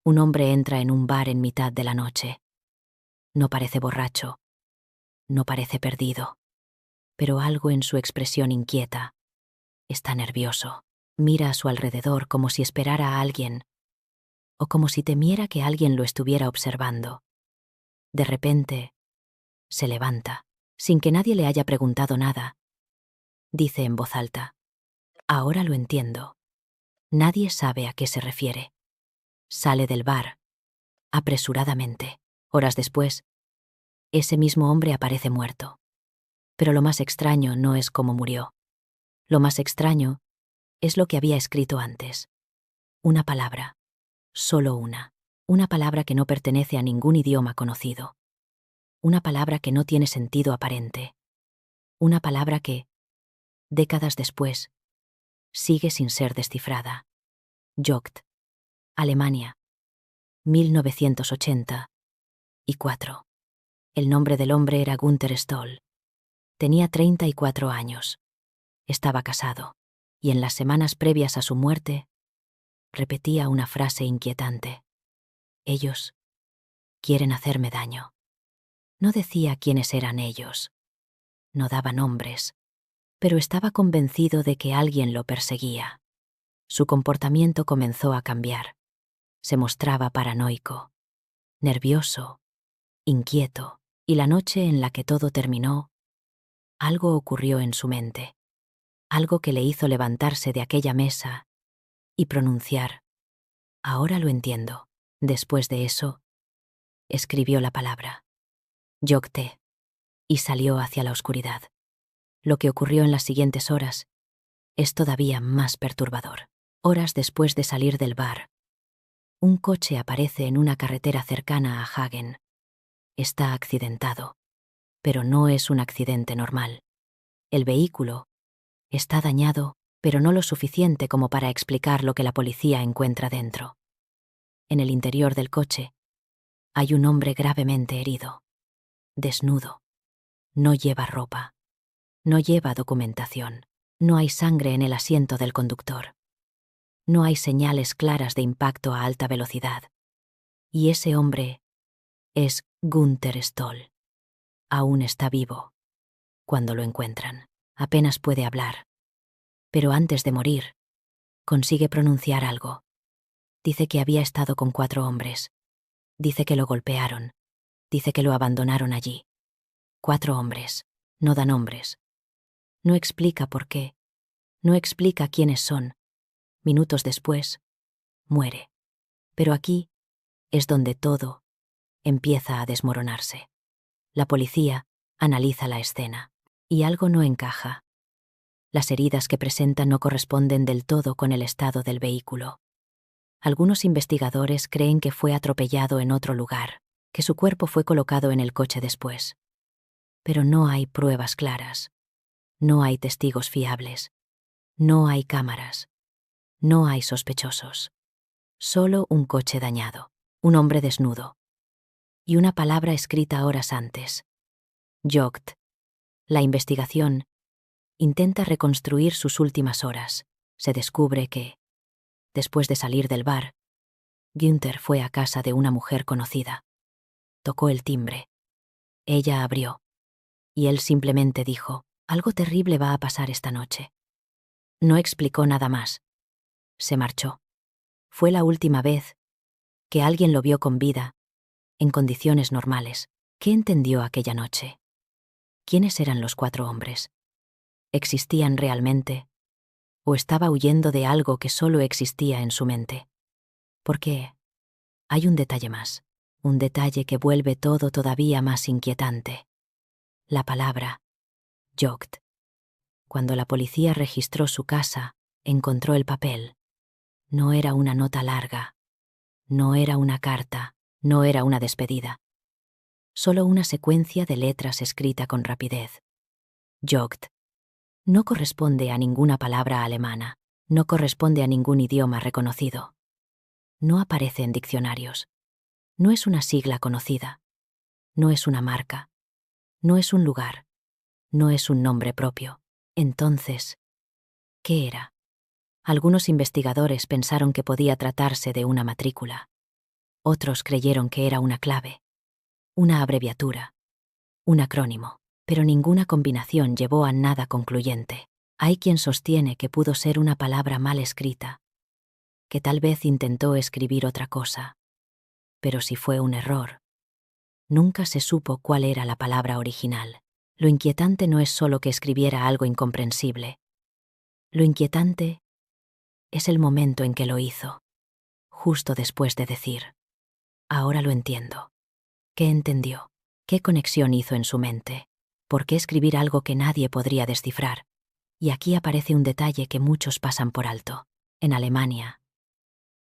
Un hombre entra en un bar en mitad de la noche. No parece borracho. No parece perdido. Pero algo en su expresión inquieta. Está nervioso. Mira a su alrededor como si esperara a alguien, o como si temiera que alguien lo estuviera observando. De repente, se levanta, sin que nadie le haya preguntado nada. Dice en voz alta: «Ahora lo entiendo». Nadie sabe a qué se refiere. Sale del bar, apresuradamente. Horas después, ese mismo hombre aparece muerto. Pero lo más extraño no es cómo murió. Lo más extraño es lo que había escrito antes. Una palabra. Solo una. Una palabra que no pertenece a ningún idioma conocido. Una palabra que no tiene sentido aparente. Una palabra que, décadas después, sigue sin ser descifrada. Jogt. Alemania. 1984. El nombre del hombre era Günther Stoll. Tenía 34 años. Estaba casado, y en las semanas previas a su muerte, repetía una frase inquietante: «Ellos quieren hacerme daño». No decía quiénes eran ellos. No daba nombres, pero estaba convencido de que alguien lo perseguía. Su comportamiento comenzó a cambiar. Se mostraba paranoico, nervioso, inquieto, y la noche en la que todo terminó, algo ocurrió en su mente. Algo que le hizo levantarse de aquella mesa y pronunciar: «Ahora lo entiendo». Después de eso, escribió la palabra: «Yogte», y salió hacia la oscuridad. Lo que ocurrió en las siguientes horas es todavía más perturbador. Horas después de salir del bar, un coche aparece en una carretera cercana a Hagen. Está accidentado, pero no es un accidente normal. El vehículo está dañado, pero no lo suficiente como para explicar lo que la policía encuentra dentro. En el interior del coche hay un hombre gravemente herido, desnudo. No lleva ropa. No lleva documentación. No hay sangre en el asiento del conductor. No hay señales claras de impacto a alta velocidad. Y ese hombre es Günther Stoll. Aún está vivo. Cuando lo encuentran, apenas puede hablar. Pero antes de morir, consigue pronunciar algo. Dice que había estado con 4 hombres. Dice que lo golpearon. Dice que lo abandonaron allí. 4 hombres. No da nombres. No explica por qué. No explica quiénes son. Minutos después, muere. Pero aquí es donde todo empieza a desmoronarse. La policía analiza la escena, y algo no encaja. Las heridas que presenta no corresponden del todo con el estado del vehículo. Algunos investigadores creen que fue atropellado en otro lugar, que su cuerpo fue colocado en el coche después. Pero no hay pruebas claras. No hay testigos fiables. No hay cámaras. No hay sospechosos. Solo un coche dañado, un hombre desnudo. Y una palabra escrita horas antes: Jogt. La investigación intenta reconstruir sus últimas horas. Se descubre que, después de salir del bar, Günther fue a casa de una mujer conocida. Tocó el timbre. Ella abrió. Y él simplemente dijo: «Algo terrible va a pasar esta noche». No explicó nada más. Se marchó. Fue la última vez que alguien lo vio con vida, en condiciones normales. ¿Qué entendió aquella noche? ¿Quiénes eran los 4 hombres? ¿Existían realmente? ¿O estaba huyendo de algo que solo existía en su mente? Porque hay un detalle más. Un detalle que vuelve todo todavía más inquietante. La palabra Jogt. Cuando la policía registró su casa, encontró el papel. No era una nota larga. No era una carta. No era una despedida. Solo una secuencia de letras escrita con rapidez. Jogt. No corresponde a ninguna palabra alemana. No corresponde a ningún idioma reconocido. No aparece en diccionarios. No es una sigla conocida. No es una marca. No es un lugar. No es un nombre propio. Entonces, ¿qué era? Algunos investigadores pensaron que podía tratarse de una matrícula. Otros creyeron que era una clave, una abreviatura, un acrónimo, pero ninguna combinación llevó a nada concluyente. Hay quien sostiene que pudo ser una palabra mal escrita, que tal vez intentó escribir otra cosa. Pero si fue un error, nunca se supo cuál era la palabra original. Lo inquietante no es solo que escribiera algo incomprensible. Lo inquietante es el momento en que lo hizo, justo después de decir: ahora lo entiendo. ¿Qué entendió? ¿Qué conexión hizo en su mente? ¿Por qué escribir algo que nadie podría descifrar? Y aquí aparece un detalle que muchos pasan por alto. En Alemania,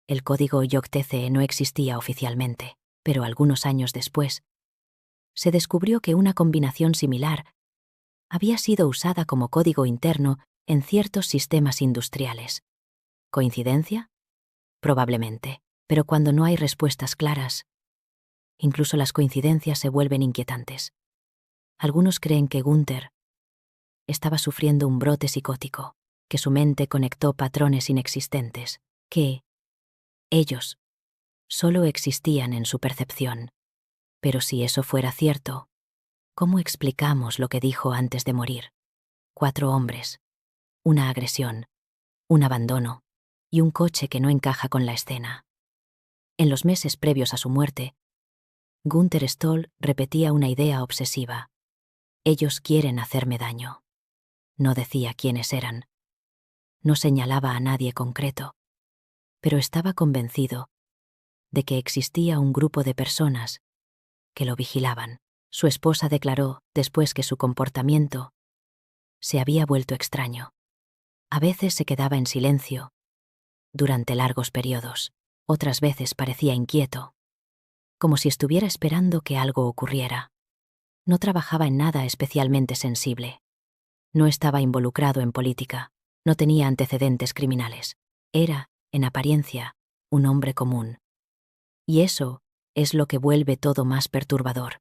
el código Yoctece no existía oficialmente, pero algunos años después, se descubrió que una combinación similar había sido usada como código interno en ciertos sistemas industriales. ¿Coincidencia? Probablemente, pero cuando no hay respuestas claras, incluso las coincidencias se vuelven inquietantes. Algunos creen que Gunther estaba sufriendo un brote psicótico, que su mente conectó patrones inexistentes, que ellos solo existían en su percepción. Pero si eso fuera cierto, ¿cómo explicamos lo que dijo antes de morir? 4 hombres, una agresión, un abandono y un coche que no encaja con la escena. En los meses previos a su muerte, Gunther Stoll repetía una idea obsesiva: ellos quieren hacerme daño. No decía quiénes eran. No señalaba a nadie concreto. Pero estaba convencido de que existía un grupo de personas que lo vigilaban. Su esposa declaró después que su comportamiento se había vuelto extraño. A veces se quedaba en silencio durante largos periodos. Otras veces parecía inquieto, como si estuviera esperando que algo ocurriera. No trabajaba en nada especialmente sensible. No estaba involucrado en política. No tenía antecedentes criminales. Era, en apariencia, un hombre común. Y eso es lo que vuelve todo más perturbador.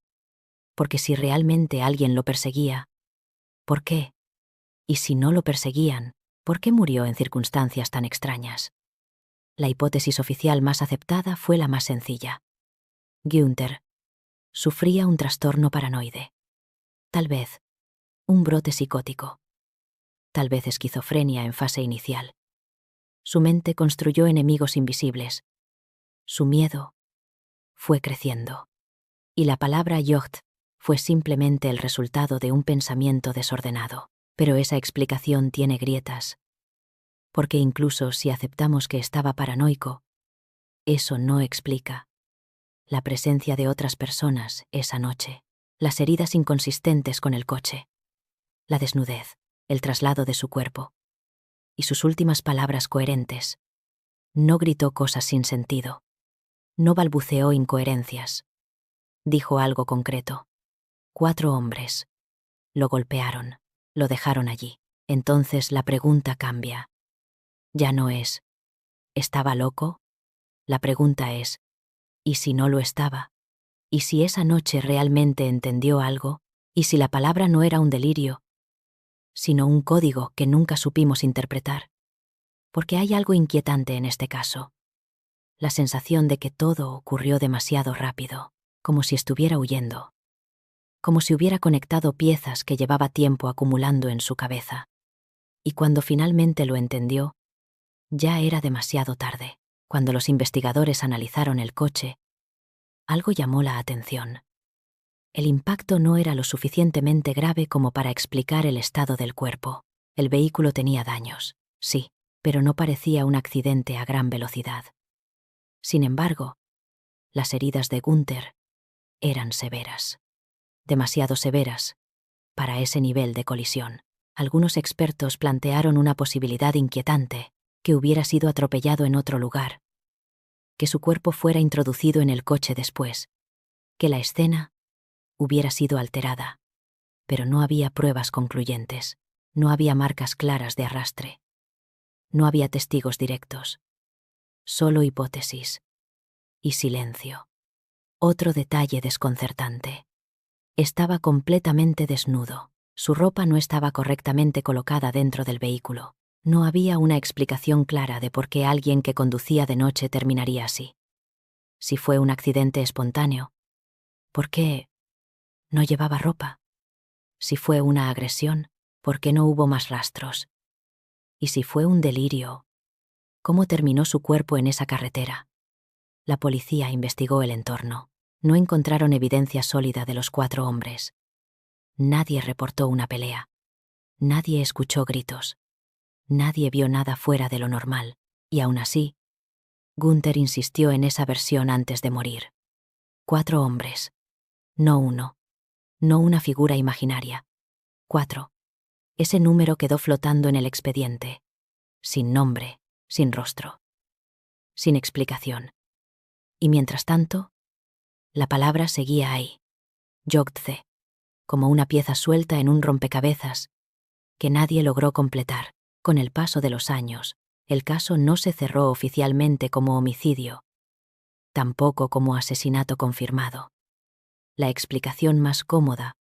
Porque si realmente alguien lo perseguía, ¿por qué? Y si no lo perseguían, ¿por qué murió en circunstancias tan extrañas? La hipótesis oficial más aceptada fue la más sencilla. Günther sufría un trastorno paranoide. Tal vez un brote psicótico. Tal vez esquizofrenia en fase inicial. Su mente construyó enemigos invisibles. Su miedo fue creciendo. Y la palabra Jocht fue simplemente el resultado de un pensamiento desordenado. Pero esa explicación tiene grietas. Porque incluso si aceptamos que estaba paranoico, eso no explica la presencia de otras personas esa noche, las heridas inconsistentes con el coche, la desnudez, el traslado de su cuerpo, y sus últimas palabras coherentes. No gritó cosas sin sentido. No balbuceó incoherencias. Dijo algo concreto. 4 hombres lo golpearon, lo dejaron allí. Entonces la pregunta cambia. Ya no es: ¿estaba loco? La pregunta es: ¿y si no lo estaba? ¿Y si esa noche realmente entendió algo? ¿Y si la palabra no era un delirio, sino un código que nunca supimos interpretar? Porque hay algo inquietante en este caso. La sensación de que todo ocurrió demasiado rápido, como si estuviera huyendo. Como si hubiera conectado piezas que llevaba tiempo acumulando en su cabeza. Y cuando finalmente lo entendió, ya era demasiado tarde. Cuando los investigadores analizaron el coche, algo llamó la atención. El impacto no era lo suficientemente grave como para explicar el estado del cuerpo. El vehículo tenía daños, sí, pero no parecía un accidente a gran velocidad. Sin embargo, las heridas de Gunther eran severas. Demasiado severas para ese nivel de colisión. Algunos expertos plantearon una posibilidad inquietante: que hubiera sido atropellado en otro lugar, que su cuerpo fuera introducido en el coche después, que la escena hubiera sido alterada. Pero no había pruebas concluyentes, no había marcas claras de arrastre, no había testigos directos, solo hipótesis y silencio. Otro detalle desconcertante: estaba completamente desnudo. Su ropa no estaba correctamente colocada dentro del vehículo. No había una explicación clara de por qué alguien que conducía de noche terminaría así. Si fue un accidente espontáneo, ¿por qué no llevaba ropa? Si fue una agresión, ¿por qué no hubo más rastros? Y si fue un delirio, ¿cómo terminó su cuerpo en esa carretera? La policía investigó el entorno. No encontraron evidencia sólida de los 4 hombres. Nadie reportó una pelea. Nadie escuchó gritos. Nadie vio nada fuera de lo normal. Y aún así, Gunther insistió en esa versión antes de morir. 4 hombres. No uno. No una figura imaginaria. 4. Ese número quedó flotando en el expediente. Sin nombre, sin rostro. Sin explicación. Y mientras tanto, la palabra seguía ahí. Yogtze. Como una pieza suelta en un rompecabezas que nadie logró completar. Con el paso de los años, el caso no se cerró oficialmente como homicidio, tampoco como asesinato confirmado. La explicación más cómoda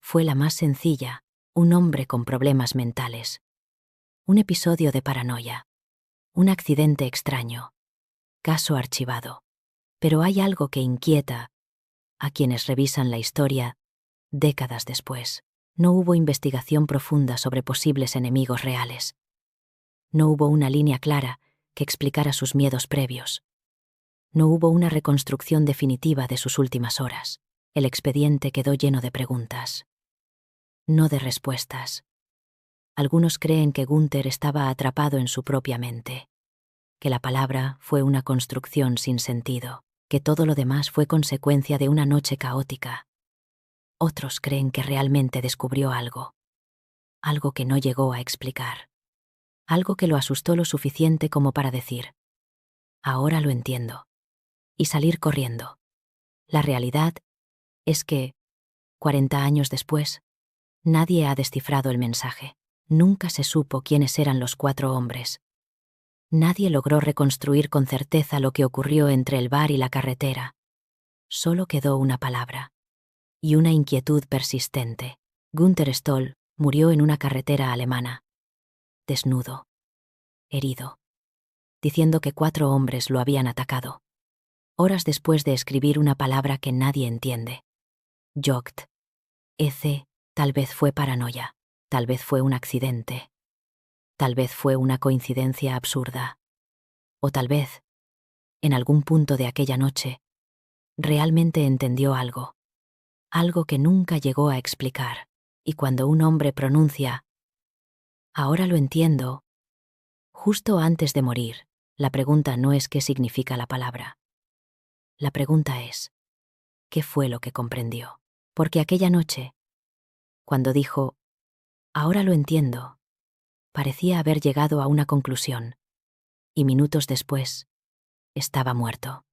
fue la más sencilla: un hombre con problemas mentales. Un episodio de paranoia. Un accidente extraño. Caso archivado. Pero hay algo que inquieta a quienes revisan la historia décadas después. No hubo investigación profunda sobre posibles enemigos reales. No hubo una línea clara que explicara sus miedos previos. No hubo una reconstrucción definitiva de sus últimas horas. El expediente quedó lleno de preguntas, no de respuestas. Algunos creen que Gunther estaba atrapado en su propia mente, que la palabra fue una construcción sin sentido, que todo lo demás fue consecuencia de una noche caótica. Otros creen que realmente descubrió algo que no llegó a explicar, algo que lo asustó lo suficiente como para decir: ahora lo entiendo, y salir corriendo. La realidad es que, 40 años después, nadie ha descifrado el mensaje. Nunca se supo quiénes eran los 4 hombres. Nadie logró reconstruir con certeza lo que ocurrió entre el bar y la carretera. Solo quedó una palabra. Y una inquietud persistente. Gunther Stoll murió en una carretera alemana. Desnudo. Herido. Diciendo que 4 hombres lo habían atacado. Horas después de escribir una palabra que nadie entiende. Jogt. Tal vez fue paranoia. Tal vez fue un accidente. Tal vez fue una coincidencia absurda. O tal vez, en algún punto de aquella noche, realmente entendió algo. Algo que nunca llegó a explicar. Y cuando un hombre pronuncia: ahora lo entiendo, justo antes de morir, la pregunta no es qué significa la palabra. La pregunta es: ¿qué fue lo que comprendió? Porque aquella noche, cuando dijo: ahora lo entiendo, parecía haber llegado a una conclusión. Y minutos después, estaba muerto.